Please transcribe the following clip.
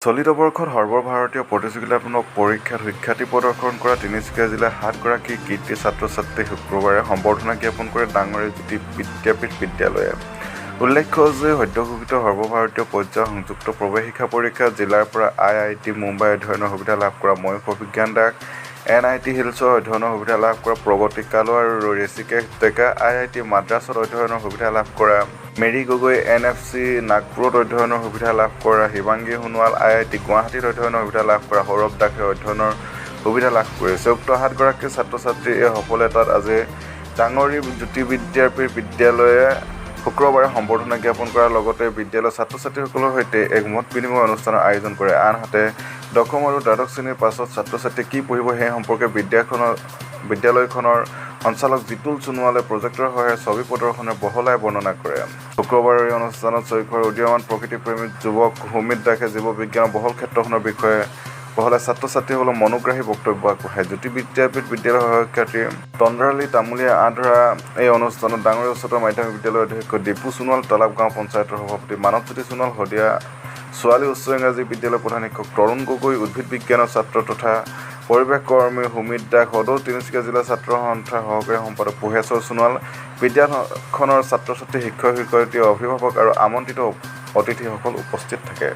চলিত বৰ্ষত সৰ্বভাৰতীয় প্ৰতিযোগিতামূলক পৰীক্ষাত সুখ্যাতি প্ৰদৰ্শন কৰা তিনিচুকীয়া জিলাৰ 7গৰাকী কৃতী ছাত্ৰ-ছাত্ৰীক শুক্ৰবাৰে সম্বৰ্ধনা জ্ঞাপন কৰে ডাঙৰী জ্যোতি বিদ্যাপীঠ বিদ্যালয়ে। উল্লেখ্য যে সদ্যঘোষিত সৰ্বভাৰতীয় পৰ্যায়ৰ সংযুক্ত প্ৰৱেশিকা পৰীক্ষাত জিলাৰ পৰা IIT মুম্বাই অধ্যয়নৰ সুবিধা লাভ কৰা ময়ূখ অভিজ্ঞান দাস, NIT হিলছত অধ্যয়নৰ সুবিধা লাভ কৰা প্ৰগতি কালো আৰু ঋষিকেশ ডেকা, IIT মাদ্ৰাছত অধ্যয়নৰ সুবিধা লাভ কৰা মেৰী গগৈ, NFC নাগপুৰত অধ্যয়নৰ সুবিধা লাভ কৰা শিৱাংগী সোণোৱাল, IIT গুৱাহাটীত অধ্যয়নৰ সুবিধা লাভ কৰা সৌৰভ দাসে অধ্যয়নৰ সুবিধা লাভ কৰিছে। উক্ত 7গৰাকী ছাত্ৰ-ছাত্ৰীৰ এই সফলতাত আজি ডাঙৰী জ্যোতি বিদ্যাপীঠ বিদ্যালয়ে শুক্ৰবাৰে সম্বৰ্ধনা জ্ঞাপন কৰাৰ লগতে বিদ্যালয়ৰ ছাত্ৰ-ছাত্ৰীসকলৰ সৈতে এক মত বিনিময় অনুষ্ঠানৰ আয়োজন কৰে। আনহাতে দশম আৰু দ্বাদশ শ্ৰেণীৰ পাছত ছাত্ৰ-ছাত্ৰীয়ে কি পঢ়িব সেই সম্পৰ্কে বিদ্যালয়খনৰ সঞ্চালক জিতুল সোণোৱালে প্ৰজেক্টৰৰ সহায়ত ছবি প্ৰদৰ্শনেৰে বহলাই বৰ্ণনা কৰে। শুক্ৰবাৰৰ এই অনুষ্ঠানত চৈখোৱাৰ উদীয়মান প্ৰকৃতিপ্ৰেমী যুৱক সুমিত দাসে জীৱ বিজ্ঞানৰ বহল ক্ষেত্ৰখনৰ বিষয়ে বহলাই ছাত্ৰ-ছাত্ৰীসকলক মনোগ্ৰাহী বক্তব্য আগবঢ়ায়। জ্যোতি বিদ্যাপীঠ বিদ্যালয়ৰ সহশিক্ষাৰ্থী তন্দ্ৰালী তামুলীয়ে ধৰা এই অনুষ্ঠানত ডাঙৰী উচ্চতৰ মাধ্যমিক বিদ্যালয়ৰ অধ্যক্ষ দীপু সোণোৱাল, তালাপ গাঁও পঞ্চায়তৰ সভাপতি মানৱজ্যোতি সোণোৱাল, শদিয়া ছোৱালী উচ্চ ইংৰাজী বিদ্যালয়ৰ প্ৰধান শিক্ষক তৰুণ গগৈ, উদ্ভিদ বিজ্ঞানৰ ছাত্ৰ তথা পৰিৱেশ কৰ্মী সুমিত দাস, সদৌ তিনিচুকীয়া জিলা ছাত্ৰ সন্থাৰ সহকাৰী সম্পাদক পোহেশ্বৰ সোণোৱাল, বিদ্যালয়খনৰ ছাত্ৰ-ছাত্ৰী, শিক্ষক-শিক্ষয়িত্ৰী, অভিভাৱক আৰু আমন্ত্ৰিত অতিথিসকল উপস্থিত থাকে।